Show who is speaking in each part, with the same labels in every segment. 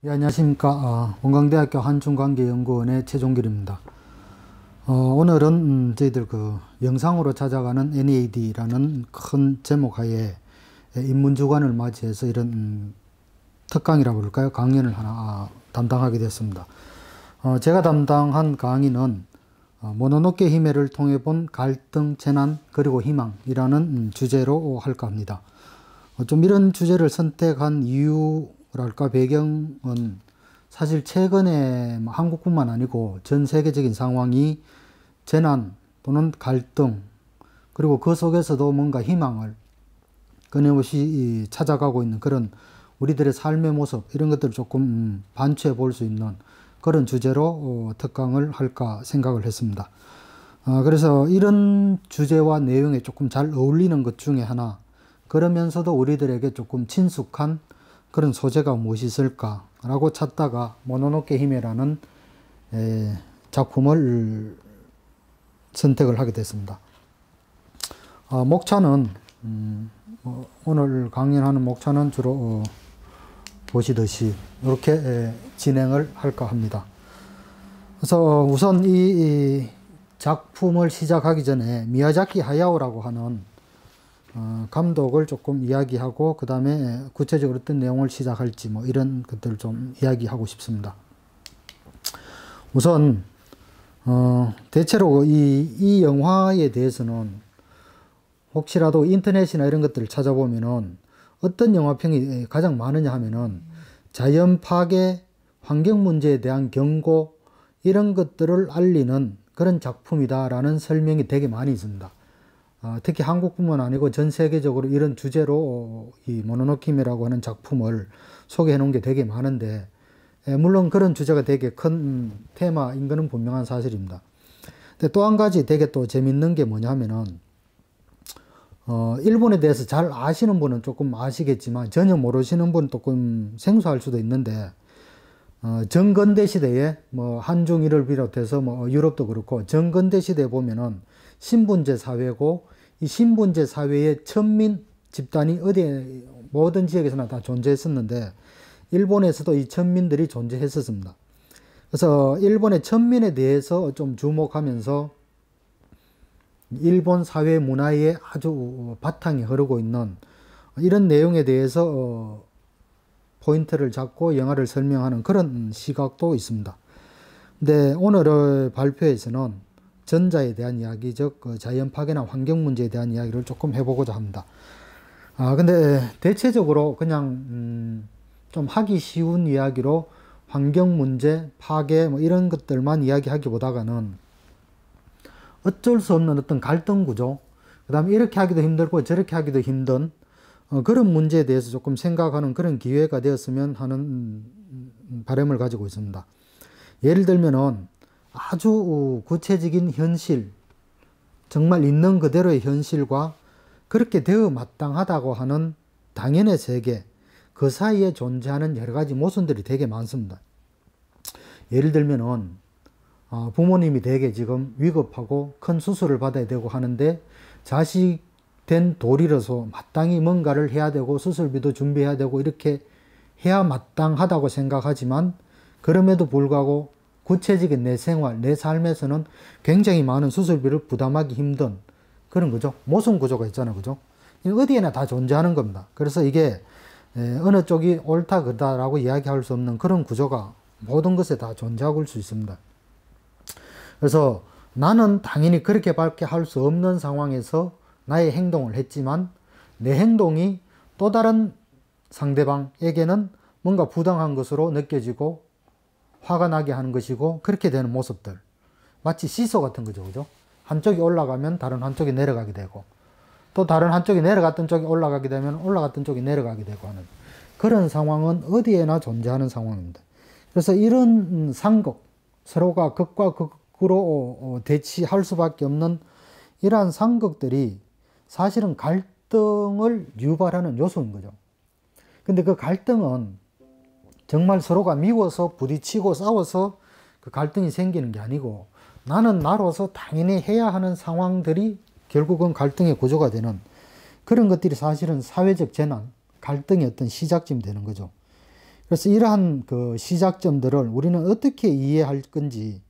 Speaker 1: 예, 안녕하십니까. 원광대학교 한중관계연구원의 최종길입니다. 오늘은 저희들 영상으로 찾아가는 NEAD라는 큰 제목 하에 인문주간을 맞이해서 이런 특강이라고 그럴까요? 강연을 하나 담당하게 됐습니다. 제가 담당한 강의는 모노노케 히메를 통해 본 갈등, 재난, 그리고 희망이라는 주제로 할까 합니다. 좀 이런 주제를 선택한 이유랄까 배경은 사실 최근에 한국뿐만 아니고 전 세계적인 상황이 재난 또는 갈등 그리고 그 속에서도 뭔가 희망을 끊임없이 찾아가고 있는 그런 우리들의 삶의 모습 이런 것들을 조금 반추해 볼 수 있는 그런 주제로 특강을 할까 생각을 했습니다. 그래서 이런 주제와 내용에 조금 잘 어울리는 것 중에 하나, 그러면서도 우리들에게 조금 친숙한 그런 소재가 무엇이 있을까라고 찾다가 모노노케 히메라는 작품을 선택을 하게 됐습니다. 목차는 오늘 강연하는 목차는 주로 보시듯이 이렇게 진행을 할까 합니다. 그래서 우선 이 작품을 시작하기 전에 미야자키 하야오라고 하는 감독을 조금 이야기하고 그 다음에 구체적으로 어떤 내용을 시작할지 뭐 이런 것들을 좀 이야기하고 싶습니다. 우선 대체로 이 영화에 대해서는 혹시라도 인터넷이나 이런 것들을 찾아보면은 어떤 영화평이 가장 많으냐 하면은 자연 파괴, 환경 문제에 대한 경고 이런 것들을 알리는 그런 작품이다라는 설명이 되게 많이 있습니다. 특히 한국뿐만 아니고 전 세계적으로 이런 주제로 이 모노노케 히메라고 하는 작품을 소개해 놓은 게 되게 많은데, 물론 그런 주제가 되게 큰 테마인 것은 분명한 사실입니다. 근데 또 한 가지 되게 또 재밌는 게 뭐냐 하면은 일본에 대해서 잘 아시는 분은 조금 아시겠지만 전혀 모르시는 분은 조금 생소할 수도 있는데, 정근대 시대에 뭐 한중일을 비롯해서 뭐 유럽도 그렇고 정근대 시대에 보면은 신분제 사회고, 이 신분제 사회의 천민 집단이 어디에 모든 지역에서나 다 존재했었는데 일본에서도 이 천민들이 존재했었습니다. 그래서 일본의 천민에 대해서 좀 주목하면서 일본 사회 문화에 아주 바탕이 흐르고 있는 이런 내용에 대해서 포인트를 잡고 영화를 설명하는 그런 시각도 있습니다. 근데 오늘의 발표에서는 전자에 대한 이야기, 즉 자연 파괴나 환경 문제에 대한 이야기를 조금 해보고자 합니다. 근데 대체적으로 그냥 좀 하기 쉬운 이야기로 환경 문제, 파괴 뭐 이런 것들만 이야기하기보다는 어쩔 수 없는 어떤 갈등 구조, 그 다음에 이렇게 하기도 힘들고 저렇게 하기도 힘든 그런 문제에 대해서 조금 생각하는 그런 기회가 되었으면 하는 바람을 가지고 있습니다. 예를 들면은 아주 구체적인 현실, 정말 있는 그대로의 현실과 그렇게 되어 마땅하다고 하는 당연의 세계, 그 사이에 존재하는 여러 가지 모순들이 되게 많습니다. 예를 들면은 부모님이 되게 지금 위급하고 큰 수술을 받아야 되고 하는데 자식 된 도리로서 마땅히 뭔가를 해야 되고 수술비도 준비해야 되고 이렇게 해야 마땅하다고 생각하지만, 그럼에도 불구하고 구체적인 내 생활, 내 삶에서는 굉장히 많은 수술비를 부담하기 힘든 그런 거죠. 모순 구조가 있잖아요. 그죠? 어디에나 다 존재하는 겁니다. 그래서 이게 어느 쪽이 옳다 그르다라고 이야기할 수 없는 그런 구조가 모든 것에 다 존재하고 있을 수 있습니다. 그래서 나는 당연히 그렇게밖에 할 수 없는 상황에서 나의 행동을 했지만 내 행동이 또 다른 상대방에게는 뭔가 부당한 것으로 느껴지고 화가 나게 하는 것이고, 그렇게 되는 모습들. 마치 시소 같은 거죠. 그죠? 한쪽이 올라가면 다른 한쪽이 내려가게 되고, 또 다른 한쪽이 내려갔던 쪽이 올라가게 되면 올라갔던 쪽이 내려가게 되고 하는 그런 상황은 어디에나 존재하는 상황입니다. 그래서 이런 상극, 서로가 극과 극으로 대치할 수밖에 없는 이러한 상극들이 사실은 갈등을 유발하는 요소인 거죠. 근데 그 갈등은 정말 서로가 미워서 부딪히고 싸워서 그 갈등이 생기는 게 아니고, 나는 나로서 당연히 해야 하는 상황들이 결국은 갈등의 구조가 되는 그런 것들이 사실은 사회적 재난, 갈등의 어떤 시작점이 되는 거죠. 그래서 이러한 그 시작점들을 우리는 어떻게 이해할 건지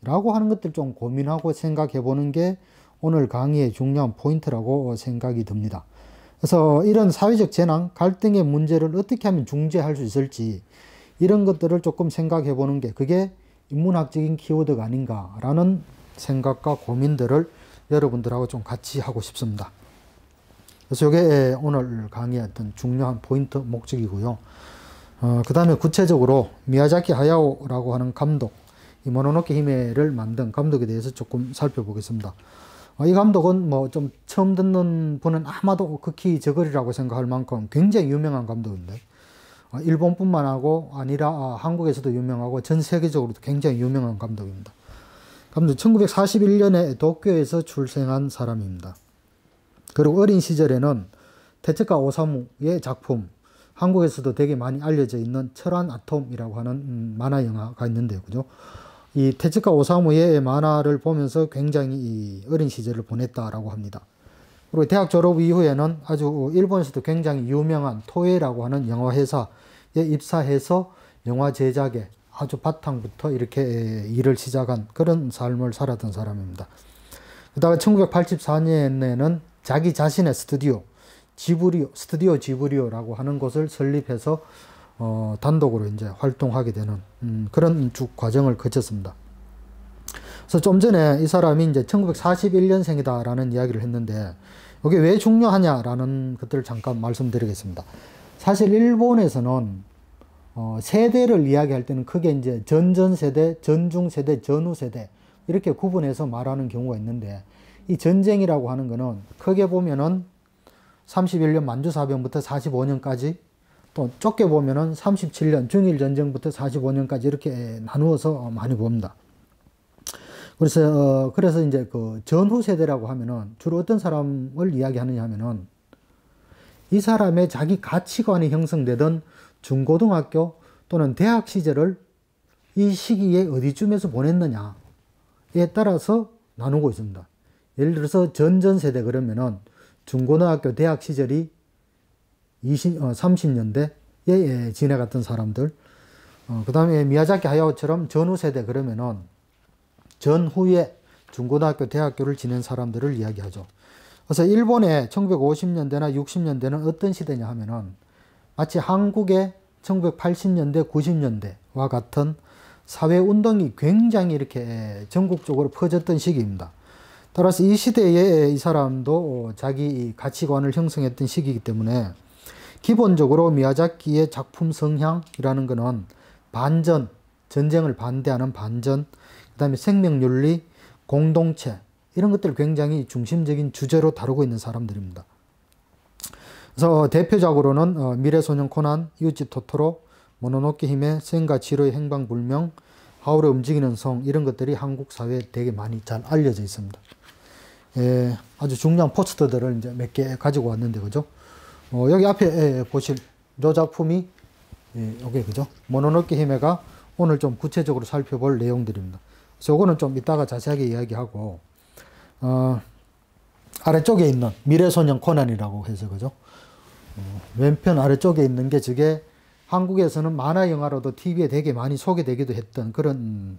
Speaker 1: 라고 하는 것들 좀 고민하고 생각해 보는 게 오늘 강의의 중요한 포인트라고 생각이 듭니다. 그래서 이런 사회적 재난, 갈등의 문제를 어떻게 하면 중재할 수 있을지 이런 것들을 조금 생각해 보는 게 그게 인문학적인 키워드가 아닌가라는 생각과 고민들을 여러분들하고 좀 같이 하고 싶습니다. 그래서 이게 오늘 강의의 어떤 중요한 포인트 목적이고요. 그 다음에 구체적으로 미야자키 하야오라고 하는 감독, 이 모노노케 히메를 만든 감독에 대해서 조금 살펴보겠습니다. 이 감독은 뭐 좀 처음 듣는 분은 아마도 극히 저거리라고 생각할 만큼 굉장히 유명한 감독인데, 일본뿐만 아니라 한국에서도 유명하고 전 세계적으로도 굉장히 유명한 감독입니다. 감독 1941년에 도쿄에서 출생한 사람입니다. 그리고 어린 시절에는 테츠카 오사무의 작품, 한국에서도 되게 많이 알려져 있는 철환 아톰이라고 하는 만화 영화가 있는데요. 그죠? 이 테츠카 오사무의 만화를 보면서 굉장히 어린 시절을 보냈다라고 합니다. 그리고 대학 졸업 이후에는 아주 일본에서도 굉장히 유명한 토에라고 하는 영화 회사에 입사해서 영화 제작에 아주 바탕부터 이렇게 일을 시작한 그런 삶을 살았던 사람입니다. 그다음에 1984년에는 자기 자신의 스튜디오 지브리오라고 하는 곳을 설립해서 단독으로 이제 활동하게 되는 그런 쭉 과정을 거쳤습니다. 그래서 좀 전에 이 사람이 이제 1941년생이다라는 이야기를 했는데 이게 왜 중요하냐라는 것들을 잠깐 말씀드리겠습니다. 사실 일본에서는 세대를 이야기할 때는 크게 이제 전전세대, 전중세대, 전후세대 이렇게 구분해서 말하는 경우가 있는데 이 전쟁이라고 하는 거는 크게 보면은 31년 만주사변부터 45년까지 또 좁게 보면은 37년 중일전쟁부터 45년까지 이렇게 나누어서 많이 봅니다. 그래서 이제 그 전후 세대라고 하면은 주로 어떤 사람을 이야기하느냐 하면은 이 사람의 자기 가치관이 형성되던 중고등학교 또는 대학 시절을 이 시기에 어디쯤에서 보냈느냐에 따라서 나누고 있습니다. 예를 들어서 전전세대 그러면은 중고등학교 대학 시절이 30년대에 지내갔던 사람들, 그 다음에 미야자키 하야오처럼 전후 세대 그러면은 전후에 중고등학교 대학교를 지낸 사람들을 이야기하죠. 그래서 일본의 1950년대나 60년대는 어떤 시대냐 하면은 마치 한국의 1980년대, 90년대와 같은 사회운동이 굉장히 이렇게 전국적으로 퍼졌던 시기입니다. 따라서 이 시대에 이 사람도 자기 가치관을 형성했던 시기이기 때문에 기본적으로 미야자키의 작품 성향이라는 것은 반전, 전쟁을 반대하는 반전, 그 다음에 생명윤리, 공동체 이런 것들을 굉장히 중심적인 주제로 다루고 있는 사람들입니다. 그래서 대표작으로는 미래소년 코난, 이웃집 토토로, 모노노케 히메, 센과 치로의 행방불명, 하울의 움직이는 성 이런 것들이 한국 사회에 되게 많이 잘 알려져 있습니다. 아주 중요한 포스터들을 이제 몇 개 가지고 왔는데 그죠? 여기 앞에 보실 이 작품이 요게 그죠? 모노노케 히메가 오늘 좀 구체적으로 살펴볼 내용들입니다. 그래서 요거는 좀 이따가 자세하게 이야기하고 아래쪽에 있는 미래소년 코난이라고 해서 그죠? 왼편 아래쪽에 있는 게 저게 한국에서는 만화 영화로도 TV에 되게 많이 소개되기도 했던 그런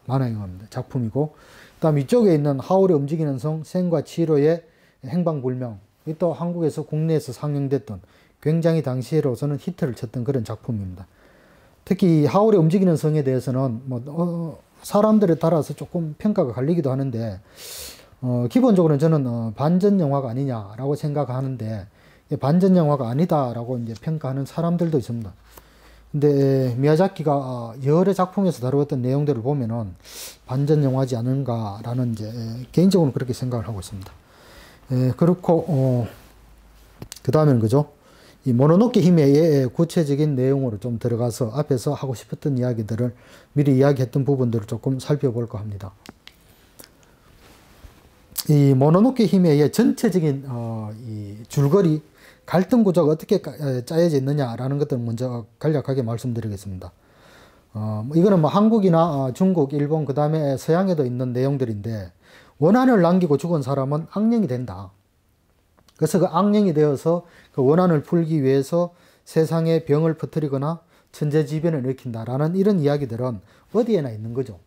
Speaker 1: 만화 영화입니다. 작품이고 그다음 이쪽에 있는 하울의 움직이는 성, 센과 치로의 행방불명 또 한국에서 국내에서 상영됐던 굉장히 당시로서는 히트를 쳤던 그런 작품입니다. 특히 하울의 움직이는 성에 대해서는 사람들에 따라서 조금 평가가 갈리기도 하는데 기본적으로는 저는 반전 영화가 아니냐라고 생각하는데 반전 영화가 아니다라고 이제 평가하는 사람들도 있습니다. 근데 미야자키가 여러 작품에서 다루었던 내용들을 보면은 반전 영화지 않은가라는 이제 개인적으로 그렇게 생각을 하고 있습니다. 그렇고 그 다음에는 그죠? 이 모노노케 히메의 구체적인 내용으로 좀 들어가서 앞에서 하고 싶었던 이야기들을 미리 이야기했던 부분들을 조금 살펴볼까 합니다. 이 모노노케 히메의 전체적인 이 줄거리 갈등 구조가 어떻게 짜여져 있느냐라는 것들을 먼저 간략하게 말씀드리겠습니다. 이거는 뭐 한국이나 중국, 일본 그 다음에 서양에도 있는 내용들인데 원한을 남기고 죽은 사람은 악령이 된다. 그래서 그 악령이 되어서 그 원한을 풀기 위해서 세상에 병을 퍼뜨리거나 천재지변을 일으킨다라는 이런 이야기들은 어디에나 있는 거죠.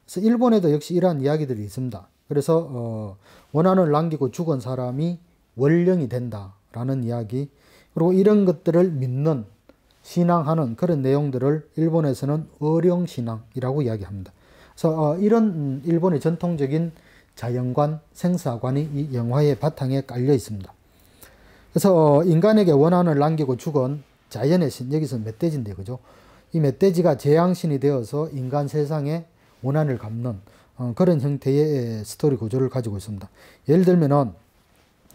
Speaker 1: 그래서 일본에도 역시 이러한 이야기들이 있습니다. 그래서 원한을 남기고 죽은 사람이 원령이 된다라는 이야기, 그리고 이런 것들을 믿는 신앙하는 그런 내용들을 일본에서는 어령신앙이라고 이야기합니다. 그래서 이런 일본의 전통적인 자연관, 생사관이 이 영화의 바탕에 깔려 있습니다. 그래서 인간에게 원한을 남기고 죽은 자연의 신, 여기서 멧돼지인데, 그죠? 이 멧돼지가 재앙신이 되어서 인간 세상에 원한을 갚는 그런 형태의 스토리 구조를 가지고 있습니다. 예를 들면은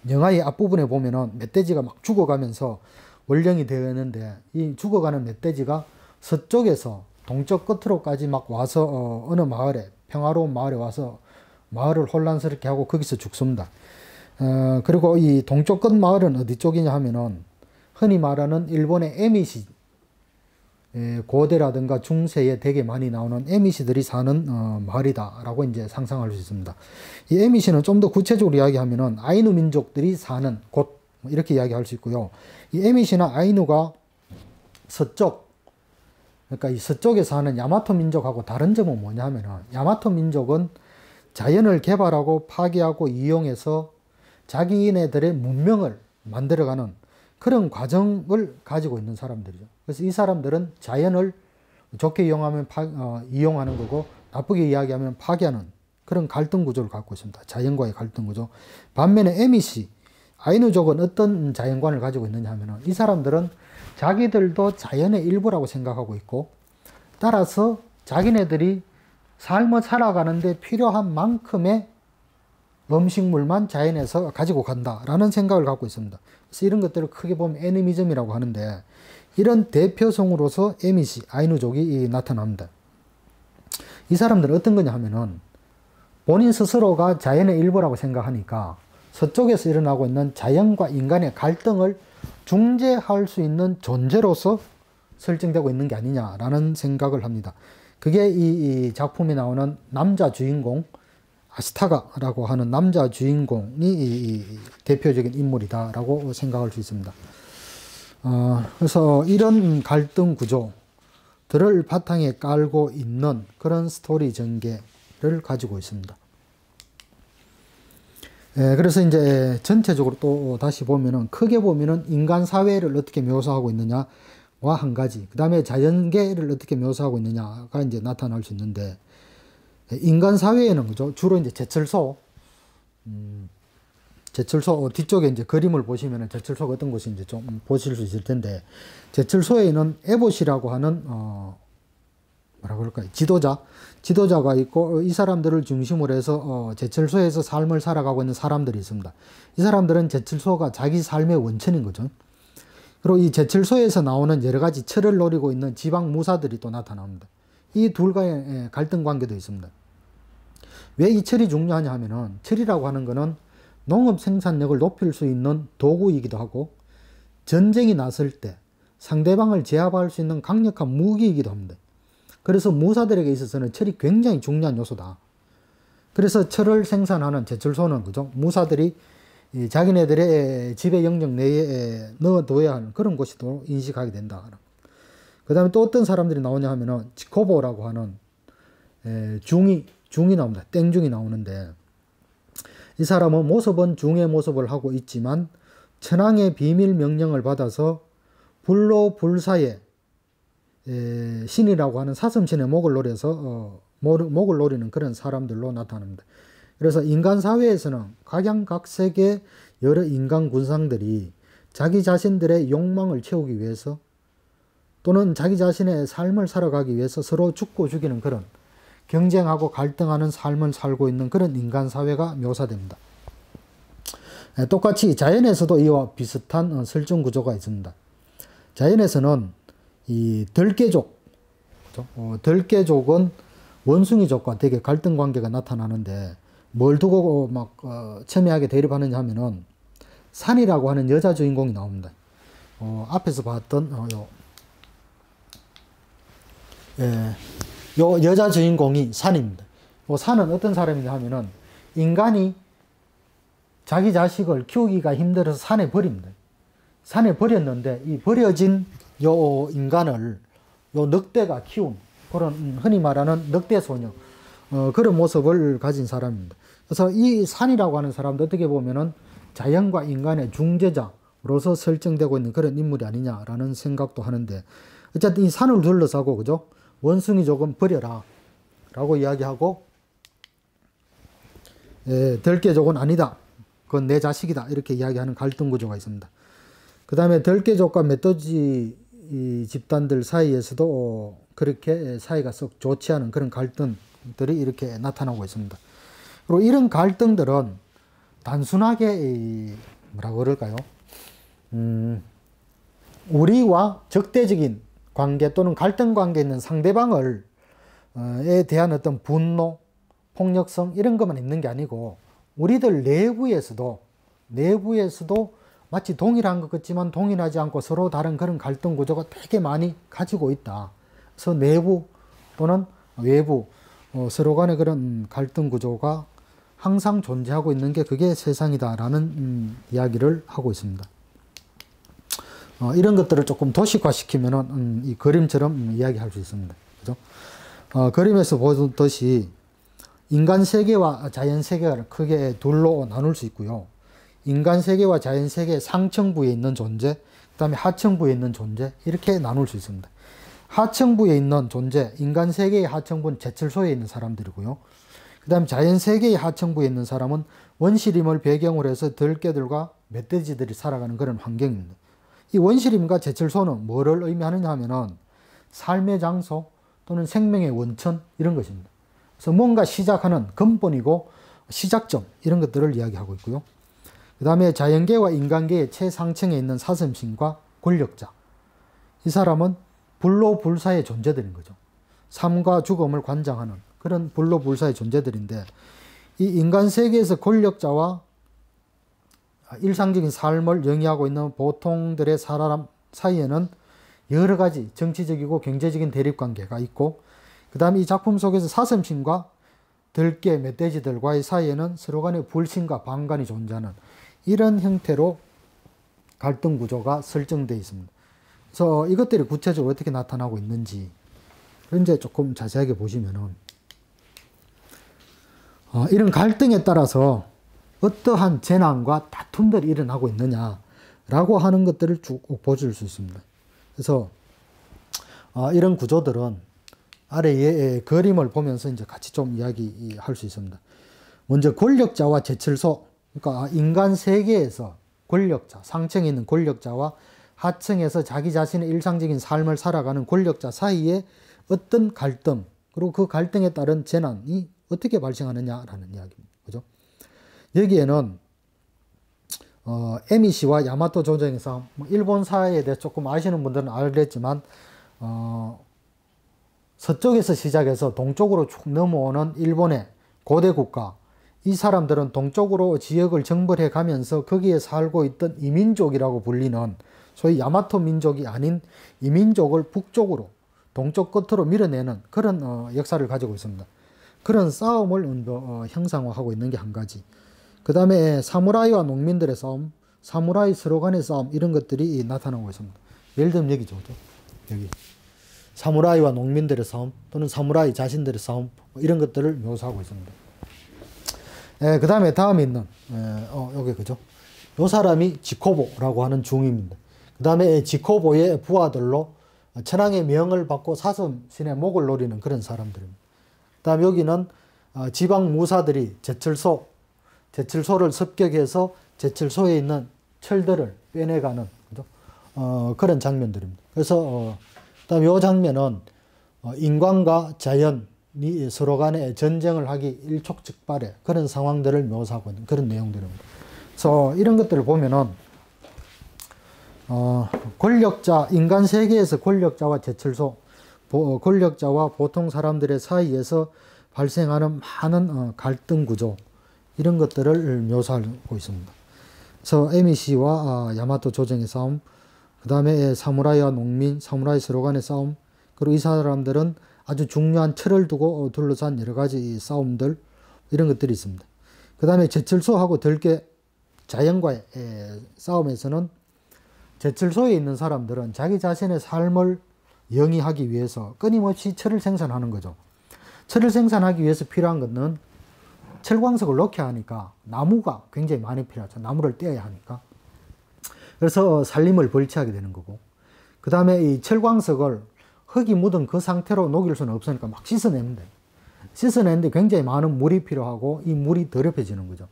Speaker 1: 영화의 앞부분에 보면은 멧돼지가 막 죽어가면서 원령이 되었는데, 이 죽어가는 멧돼지가 서쪽에서 동쪽 끝으로까지 막 와서 어느 마을에, 평화로운 마을에 와서 마을을 혼란스럽게 하고 거기서 죽습니다. 그리고 이 동쪽 끝 마을은 어디 쪽이냐 하면은 흔히 말하는 일본의 에미시, 고대라든가 중세에 되게 많이 나오는 에미시들이 사는 마을이다라고 이제 상상할 수 있습니다. 이 에미시는 좀 더 구체적으로 이야기하면은 아이누 민족들이 사는 곳, 이렇게 이야기할 수 있고요. 이 에미시나 아이누가 서쪽, 그러니까 이 서쪽에 사는 야마토 민족하고 다른 점은 뭐냐 하면은, 야마토 민족은 자연을 개발하고 파괴하고 이용해서 자기네들의 문명을 만들어가는 그런 과정을 가지고 있는 사람들이죠. 그래서 이 사람들은 자연을 좋게 이용하면 이용하는 거고, 나쁘게 이야기하면 파괴하는 그런 갈등 구조를 갖고 있습니다. 자연과의 갈등 구조. 반면에 에미시, 아이누족은 어떤 자연관을 가지고 있느냐 하면은, 이 사람들은 자기들도 자연의 일부라고 생각하고 있고, 따라서 자기네들이 삶을 살아가는데 필요한 만큼의 음식물만 자연에서 가지고 간다라는 생각을 갖고 있습니다. 그래서 이런 것들을 크게 보면 애니미즘이라고 하는데, 이런 대표성으로서 에미시, 아이누족이 나타납니다. 이 사람들은 어떤 거냐 하면은, 본인 스스로가 자연의 일부라고 생각하니까 서쪽에서 일어나고 있는 자연과 인간의 갈등을 중재할 수 있는 존재로서 설정되고 있는 게 아니냐라는 생각을 합니다. 그게 이 작품에 나오는 남자 주인공, 아시타가라고 하는 남자 주인공이 대표적인 인물이다라고 생각할 수 있습니다. 그래서 이런 갈등 구조들을 바탕에 깔고 있는 그런 스토리 전개를 가지고 있습니다. 그래서 이제 전체적으로 또 다시 보면은, 크게 보면은 인간 사회를 어떻게 묘사하고 있느냐와 한 가지, 그 다음에 자연계를 어떻게 묘사하고 있느냐가 이제 나타날 수 있는데, 인간 사회에는 그죠, 주로 이제 제철소, 제철소 뒤쪽에 이제 그림을 보시면은 제철소가 어떤 곳인지 좀 보실 수 있을 텐데, 제철소에는 에봇이라고 하는 뭐라 그럴까요, 지도자가 있고, 이 사람들을 중심으로 해서 제철소에서 삶을 살아가고 있는 사람들이 있습니다. 이 사람들은 제철소가 자기 삶의 원천인 거죠. 그리고 이 제철소에서 나오는 여러 가지 철을 노리고 있는 지방 무사들이 또 나타납니다. 이 둘과의 갈등 관계도 있습니다. 왜 이 철이 중요하냐 하면은, 철이라고 하는 거는 농업 생산력을 높일 수 있는 도구이기도 하고, 전쟁이 났을 때 상대방을 제압할 수 있는 강력한 무기이기도 합니다. 그래서 무사들에게 있어서는 철이 굉장히 중요한 요소다. 그래서 철을 생산하는 제철소는 그죠, 무사들이 자기네들의 지배 영역 내에 넣어둬야 하는 그런 곳이도 인식하게 된다. 그 다음에 또 어떤 사람들이 나오냐 하면은, 치코보라고 하는 중이 나옵니다. 땡중이 나오는데, 이 사람은 모습은 중의 모습을 하고 있지만 천황의 비밀 명령을 받아서 불로 불사의 신이라고 하는 사슴신의 목을 노려서 목을 노리는 그런 사람들로 나타납니다. 그래서 인간 사회에서는 각양각색의 여러 인간 군상들이 자기 자신들의 욕망을 채우기 위해서, 또는 자기 자신의 삶을 살아가기 위해서 서로 죽고 죽이는 그런 경쟁하고 갈등하는 삶을 살고 있는 그런 인간 사회가 묘사됩니다. 똑같이 자연에서도 이와 비슷한 설정 구조가 있습니다. 자연에서는 이 덜개족, 덜개족은 원숭이족과 되게 갈등 관계가 나타나는데, 뭘 두고 막 첨예하게 대립하느냐 하면은, 산이라고 하는 여자 주인공이 나옵니다. 앞에서 봤던 요 여자 주인공이 산입니다. 산은 어떤 사람이냐 하면은, 인간이 자기 자식을 키우기가 힘들어서 산에 버립니다. 산에 버렸는데 이 버려진 요 인간을 요 늑대가 키운 그런 흔히 말하는 늑대 소녀 그런 모습을 가진 사람입니다. 그래서 이 산이라고 하는 사람도 어떻게 보면은 자연과 인간의 중재자로서 설정되고 있는 그런 인물이 아니냐라는 생각도 하는데 어쨌든 이 산을 둘러싸고 그죠? 원숭이 조금 버려라 라고 이야기하고 덜개족은 아니다. 그건 내 자식이다. 이렇게 이야기하는 갈등 구조가 있습니다. 그 다음에 덜개족과 멧돼지 집단들 사이에서도 그렇게 사이가 썩 좋지 않은 그런 갈등들이 이렇게 나타나고 있습니다. 그리고 이런 갈등들은 단순하게 뭐라고 그럴까요? 우리와 적대적인 관계 또는 갈등 관계에 있는 상대방을 에 대한 어떤 분노, 폭력성 이런 것만 있는 게 아니고 우리들 내부에서도 마치 동일한 것 같지만 동일하지 않고 서로 다른 그런 갈등 구조가 되게 많이 가지고 있다. 그래서 내부 또는 외부 서로 간의 그런 갈등 구조가 항상 존재하고 있는 게 그게 세상이다라는 이야기를 하고 있습니다. 이런 것들을 조금 도식화시키면은 이 그림처럼 이야기할 수 있습니다. 그죠? 그림에서 보듯이 인간 세계와 자연 세계를 크게 둘로 나눌 수 있고요. 인간 세계와 자연 세계의 상층부에 있는 존재, 그 다음에 하층부에 있는 존재 이렇게 나눌 수 있습니다. 하층부에 있는 존재, 인간 세계의 하층부는 제철소에 있는 사람들이고요. 그 다음에 자연 세계의 하층부에 있는 사람은 원시림을 배경으로 해서 들개들과 멧돼지들이 살아가는 그런 환경입니다. 이 원시림과 제철소는 뭐를 의미하느냐 하면은 삶의 장소 또는 생명의 원천 이런 것입니다. 그래서 뭔가 시작하는 근본이고 시작점 이런 것들을 이야기하고 있고요. 그 다음에 자연계와 인간계의 최상층에 있는 사슴신과 권력자. 이 사람은 불로불사의 존재들인 거죠. 삶과 죽음을 관장하는 그런 불로불사의 존재들인데 이 인간 세계에서 권력자와 일상적인 삶을 영위하고 있는 보통들의 사람 사이에는 여러 가지 정치적이고 경제적인 대립관계가 있고 그 다음에 이 작품 속에서 사슴신과 들개, 멧돼지들과의 사이에는 서로 간의 불신과 반간이 존재하는 이런 형태로 갈등 구조가 설정되어 있습니다. 그래서 이것들이 구체적으로 어떻게 나타나고 있는지 이제 조금 자세하게 보시면은 이런 갈등에 따라서 어떠한 재난과 다툼들이 일어나고 있느냐라고 하는 것들을 쭉 보여줄 수 있습니다. 그래서 이런 구조들은 아래의 그림을 보면서 이제 같이 좀 이야기할 수 있습니다. 먼저 권력자와 제철소, 그러니까 인간 세계에서 권력자, 상층에 있는 권력자와 하층에서 자기 자신의 일상적인 삶을 살아가는 권력자 사이에 어떤 갈등, 그리고 그 갈등에 따른 재난이 어떻게 발생하느냐라는 이야기입니다. 그죠? 여기에는 에미시와 야마토 조정의 싸움, 일본사에 대해 조금 아시는 분들은 알겠지만 서쪽에서 시작해서 동쪽으로 쭉 넘어오는 일본의 고대 국가, 이 사람들은 동쪽으로 지역을 정벌해 가면서 거기에 살고 있던 이민족이라고 불리는 소위 야마토 민족이 아닌 이민족을 북쪽으로 동쪽 끝으로 밀어내는 그런 역사를 가지고 있습니다. 그런 싸움을 형상화하고 있는 게 한 가지. 그 다음에 사무라이와 농민들의 싸움, 사무라이 서로 간의 싸움 이런 것들이 나타나고 있습니다. 예를 들면 여기죠. 여기 사무라이와 농민들의 싸움 또는 사무라이 자신들의 싸움 이런 것들을 묘사하고 있습니다. 그 다음에 다음에 있는 여기 그죠? 요 사람이 지코보라고 하는 중입니다. 그 다음에 지코보의 부하들로 천황의 명을 받고 사슴신의 목을 노리는 그런 사람들입니다. 그 다음에 여기는 지방 무사들이 제철소를 습격해서 제철소에 있는 철들을 빼내가는 그죠? 그런 장면들입니다. 그래서 그다음에 이 장면은 인간과 자연이 서로 간에 전쟁을 하기 일촉즉발의 그런 상황들을 묘사하고 있는 그런 내용들입니다. 그래서 이런 것들을 보면은 권력자, 인간 세계에서 권력자와 제철소, 권력자와 보통 사람들의 사이에서 발생하는 많은 갈등 구조 이런 것들을 묘사하고 있습니다. 그래서 에미시와 야마토 조정의 싸움, 그 다음에 사무라이와 농민, 사무라이 서로 간의 싸움, 그리고 이 사람들은 아주 중요한 철을 두고 둘러싼 여러 가지 싸움들 이런 것들이 있습니다. 그 다음에 제철소하고 들개 자연과의 싸움에서는 제철소에 있는 사람들은 자기 자신의 삶을 영위하기 위해서 끊임없이 철을 생산하는 거죠. 철을 생산하기 위해서 필요한 것은 철광석을 넣게 하니까 나무가 굉장히 많이 필요하죠. 나무를 떼어야 하니까. 그래서 산림을 벌채하게 되는 거고, 그 다음에 이 철광석을 흙이 묻은 그 상태로 녹일 수는 없으니까 막 씻어내면 돼요. 씻어내는데 굉장히 많은 물이 필요하고 이 물이 더럽혀지는 거죠.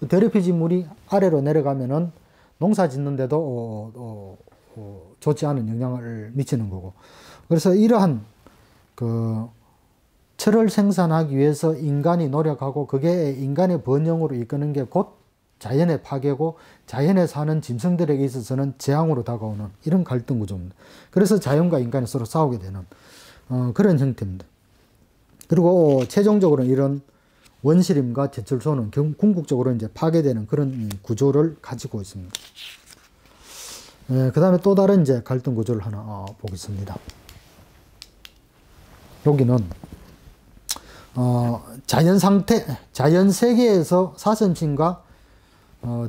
Speaker 1: 더럽혀진 물이 아래로 내려가면은 농사 짓는데도 좋지 않은 영향을 미치는 거고. 그래서 이러한 그 철을 생산하기 위해서 인간이 노력하고 그게 인간의 번영으로 이끄는 게 곧 자연의 파괴고 자연에 사는 짐승들에게 있어서는 재앙으로 다가오는 이런 갈등 구조입니다. 그래서 자연과 인간이 서로 싸우게 되는 그런 형태입니다. 그리고 최종적으로는 이런 원시림과 제철소는 궁극적으로 이제 파괴되는 그런 구조를 가지고 있습니다. 그 다음에 또 다른 이제 갈등 구조를 하나 보겠습니다. 여기는 자연 상태, 자연 세계에서 사슴신과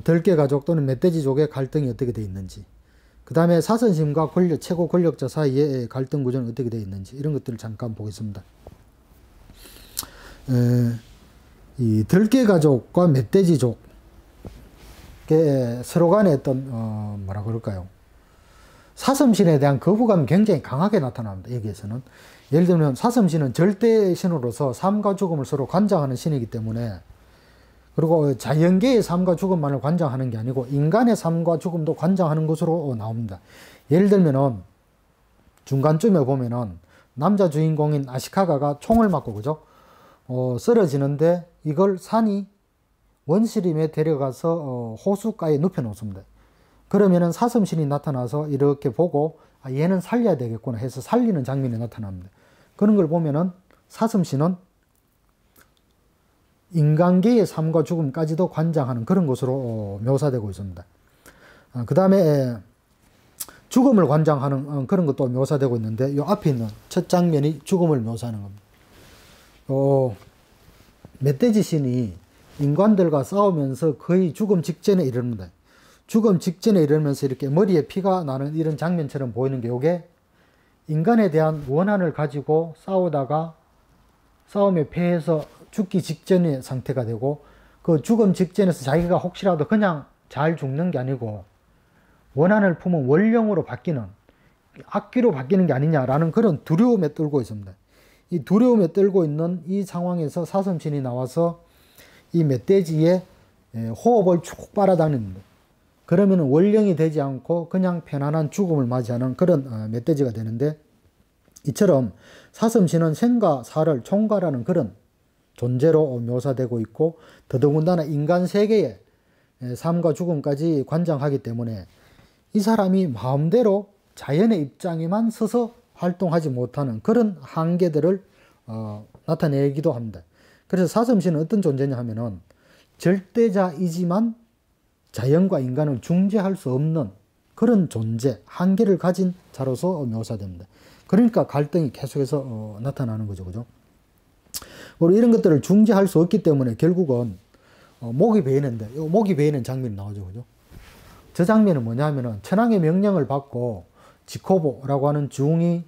Speaker 1: 덜개가족 또는 멧돼지족의 갈등이 어떻게 되어 있는지, 그 다음에 사슴신과 최고 권력자 사이의 갈등 구조는 어떻게 되어 있는지 이런 것들을 잠깐 보겠습니다. 이 덜개가족과 멧돼지족의 서로 간의 어떤 뭐라 그럴까요? 사슴신에 대한 거부감이 굉장히 강하게 나타납니다. 여기에서는 예를 들면 사슴신은 절대 신으로서 삶과 죽음을 서로 관장하는 신이기 때문에, 그리고 자연계의 삶과 죽음만을 관장하는 게 아니고 인간의 삶과 죽음도 관장하는 것으로 나옵니다. 예를 들면은 중간쯤에 보면은 남자 주인공인 아시카가가 총을 맞고 그죠? 쓰러지는데 이걸 산이 원시림에 데려가서 호숫가에 눕혀 놓습니다. 그러면은 사슴신이 나타나서 이렇게 보고 얘는 살려야 되겠구나 해서 살리는 장면이 나타납니다. 그런 걸 보면은 사슴신은 인간계의 삶과 죽음까지도 관장하는 그런 것으로 묘사되고 있습니다. 그 다음에 죽음을 관장하는 그런 것도 묘사되고 있는데 이 앞에 있는 첫 장면이 죽음을 묘사하는 겁니다. 멧돼지 신이 인간들과 싸우면서 거의 죽음 직전에 이릅니다. 죽음 직전에 이르면서 이렇게 머리에 피가 나는 이런 장면처럼 보이는 게 이게 인간에 대한 원한을 가지고 싸우다가 싸움에 패해서 죽기 직전의 상태가 되고, 그 죽음 직전에서 자기가 혹시라도 그냥 잘 죽는 게 아니고 원한을 품은 원령으로 바뀌는, 악귀로 바뀌는 게 아니냐라는 그런 두려움에 떨고 있습니다. 이 두려움에 떨고 있는 이 상황에서 사슴신이 나와서 이 멧돼지의 호흡을 쭉 빨아당깁니다. 그러면 원령이 되지 않고 그냥 편안한 죽음을 맞이하는 그런 멧돼지가 되는데, 이처럼 사슴신은 생과 사를 총괄하는 그런 존재로 묘사되고 있고, 더더군다나 인간 세계의 삶과 죽음까지 관장하기 때문에 이 사람이 마음대로 자연의 입장에만 서서 활동하지 못하는 그런 한계들을 나타내기도 합니다. 그래서 사슴신은 어떤 존재냐 하면은 절대자이지만 자연과 인간을 중재할 수 없는 그런 존재, 한계를 가진 자로서 묘사됩니다. 그러니까 갈등이 계속해서 나타나는 거죠. 그죠? 그리고 이런 것들을 중재할 수 없기 때문에 결국은 목이 베이는데, 목이 베이는 장면이 나오죠. 그죠? 저 장면은 뭐냐면은 천황의 명령을 받고 지코보라고 하는 중이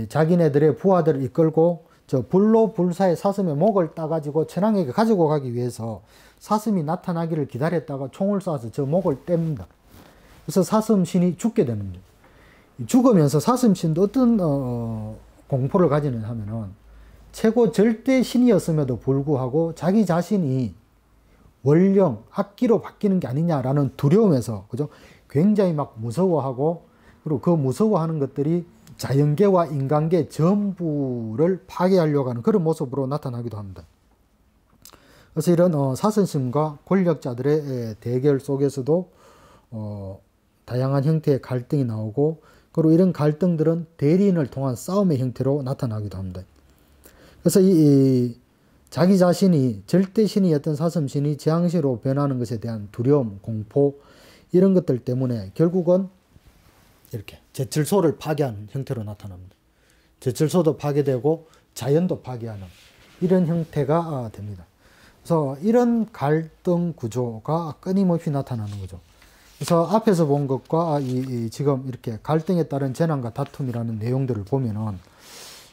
Speaker 1: 자기네들의 부하들을 이끌고 저 불로불사의 사슴의 목을 따가지고 천황에게 가지고 가기 위해서 사슴이 나타나기를 기다렸다가 총을 쏴서 저 목을 뗍니다. 그래서 사슴신이 죽게 됩니다. 죽으면서 사슴신도 어떤 공포를 가지느냐 하면은 최고 절대 신이었음에도 불구하고 자기 자신이 원령, 악기로 바뀌는 게 아니냐라는 두려움에서, 그죠? 굉장히 막 무서워하고, 그리고 그 무서워하는 것들이 자연계와 인간계 전부를 파괴하려고 하는 그런 모습으로 나타나기도 합니다. 그래서 이런 사슴신과 권력자들의 대결 속에서도 다양한 형태의 갈등이 나오고, 그리고 이런 갈등들은 대리인을 통한 싸움의 형태로 나타나기도 합니다. 그래서 자기 자신이 절대신이었던 사슴신이 재앙신으로 변하는 것에 대한 두려움, 공포 이런 것들 때문에 결국은 이렇게 제철소를 파괴하는 형태로 나타납니다. 제철소도 파괴되고 자연도 파괴하는 이런 형태가 됩니다. 그래서 이런 갈등 구조가 끊임없이 나타나는 거죠. 그래서 앞에서 본 것과 이 지금 이렇게 갈등에 따른 재난과 다툼이라는 내용들을 보면은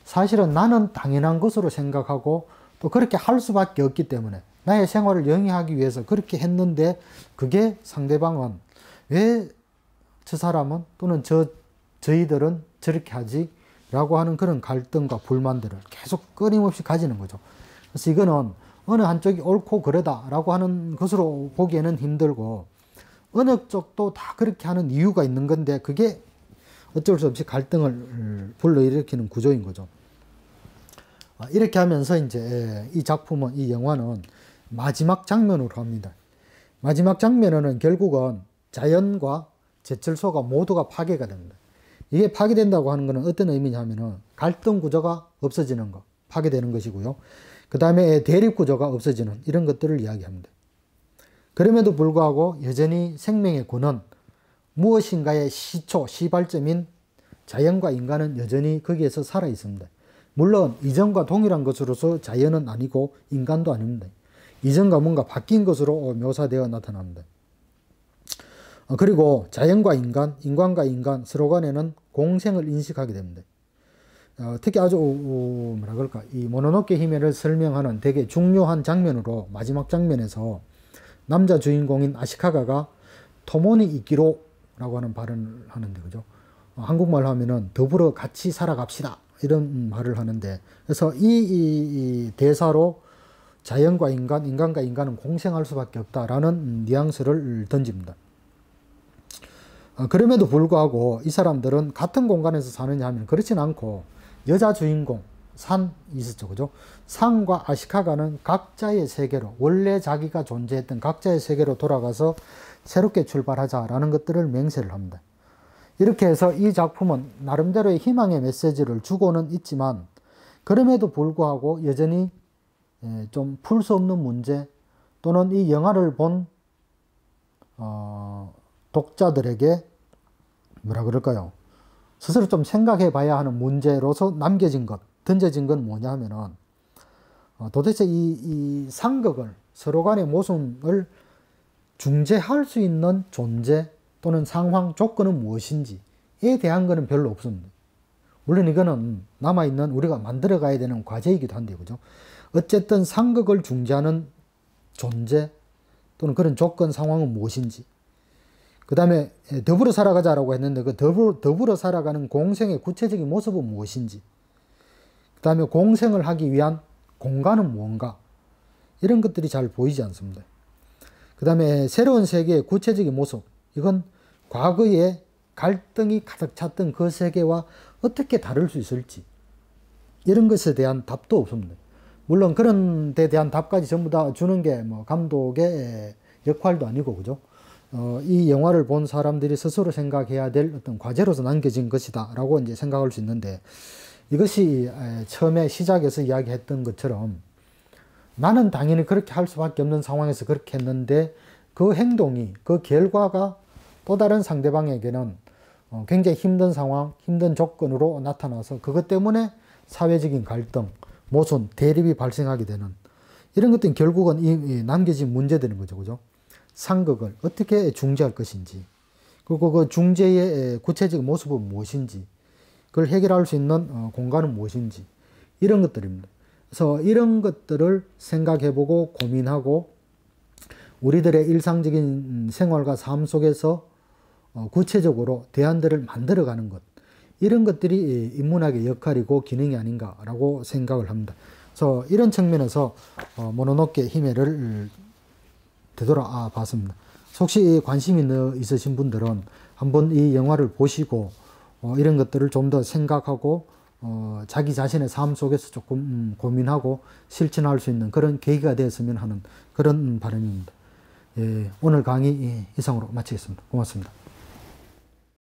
Speaker 1: 사실은 나는 당연한 것으로 생각하고 또 그렇게 할 수밖에 없기 때문에 나의 생활을 영위하기 위해서 그렇게 했는데 그게 상대방은 왜 저 사람은 또는 저희들은 저렇게 하지? 라고 하는 그런 갈등과 불만들을 계속 끊임없이 가지는 거죠. 그래서 이거는 어느 한쪽이 옳고 그러다라고 하는 것으로 보기에는 힘들고 어느 쪽도 다 그렇게 하는 이유가 있는 건데 그게 어쩔 수 없이 갈등을 불러일으키는 구조인 거죠. 이렇게 하면서 이제 이 작품은, 이 영화는 마지막 장면으로 합니다. 마지막 장면에는 결국은 자연과 제철소가 모두가 파괴가 됩니다. 이게 파괴된다고 하는 것은 어떤 의미냐면은 갈등 구조가 없어지는 것, 파괴되는 것이고요. 그 다음에 대립 구조가 없어지는 이런 것들을 이야기합니다. 그럼에도 불구하고 여전히 생명의 근원, 무엇인가의 시초, 시발점인 자연과 인간은 여전히 거기에서 살아 있습니다. 물론 이전과 동일한 것으로서 자연은 아니고 인간도 아닙니다. 이전과 뭔가 바뀐 것으로 묘사되어 나타납니다. 그리고 자연과 인간, 인간과 인간 서로 간에는 공생을 인식하게 됩니다. 특히 아주 뭐라 그럴까, 이 모노노케 히메를 설명하는 되게 중요한 장면으로 마지막 장면에서 남자 주인공인 아시카가가 토모니 이키로라고 하는 발언을 하는데, 그죠? 한국말로 하면은 더불어 같이 살아갑시다 이런 말을 하는데, 그래서 이 대사로 자연과 인간, 인간과 인간은 공생할 수밖에 없다라는 뉘앙스를 던집니다. 그럼에도 불구하고 이 사람들은 같은 공간에서 사느냐 하면 그렇진 않고, 여자 주인공 산이 있었죠, 그죠? 산과 아시카가는 각자의 세계로, 원래 자기가 존재했던 각자의 세계로 돌아가서 새롭게 출발하자라는 것들을 맹세를 합니다. 이렇게 해서 이 작품은 나름대로의 희망의 메시지를 주고는 있지만 그럼에도 불구하고 여전히 좀 풀 수 없는 문제, 또는 이 영화를 본 독자들에게 뭐라 그럴까요? 스스로 좀 생각해 봐야 하는 문제로서 남겨진 것, 던져진 건 뭐냐 하면은 도대체 이 상극을, 서로 간의 모순을 중재할 수 있는 존재 또는 상황, 조건은 무엇인지에 대한 거는 별로 없습니다. 물론 이거는 남아있는 우리가 만들어 가야 되는 과제이기도 한데, 그죠? 어쨌든 상극을 중재하는 존재 또는 그런 조건, 상황은 무엇인지, 그 다음에 더불어 살아가자라고 했는데 그 더불어 살아가는 공생의 구체적인 모습은 무엇인지, 그 다음에 공생을 하기 위한 공간은 무언가, 이런 것들이 잘 보이지 않습니다. 그 다음에 새로운 세계의 구체적인 모습, 이건 과거에 갈등이 가득 찼던 그 세계와 어떻게 다를 수 있을지, 이런 것에 대한 답도 없습니다. 물론 그런 데 대한 답까지 전부 다 주는 게 뭐 감독의 역할도 아니고, 그죠? 이 영화를 본 사람들이 스스로 생각해야 될 어떤 과제로서 남겨진 것이다 라고 이제 생각할 수 있는데, 이것이 처음에 시작에서 이야기했던 것처럼 나는 당연히 그렇게 할 수밖에 없는 상황에서 그렇게 했는데 그 행동이, 그 결과가 또 다른 상대방에게는 굉장히 힘든 상황, 힘든 조건으로 나타나서 그것 때문에 사회적인 갈등, 모순, 대립이 발생하게 되는 이런 것들은 결국은 이 남겨진 문제들인 거죠, 그죠? 상극을 어떻게 중재할 것인지, 그리고 그 중재의 구체적인 모습은 무엇인지, 그걸 해결할 수 있는 공간은 무엇인지, 이런 것들입니다. 그래서 이런 것들을 생각해보고 고민하고 우리들의 일상적인 생활과 삶 속에서 구체적으로 대안들을 만들어가는 것, 이런 것들이 인문학의 역할이고 기능이 아닌가라고 생각을 합니다. 그래서 이런 측면에서 모노노케 히메를 되돌아봤습니다. 혹시 관심이 있으신 분들은 한번 이 영화를 보시고 이런 것들을 좀 더 생각하고 자기 자신의 삶 속에서 조금 고민하고 실천할 수 있는 그런 계기가 되었으면 하는 그런 바람입니다. 예, 오늘 강의 이상으로 마치겠습니다. 고맙습니다.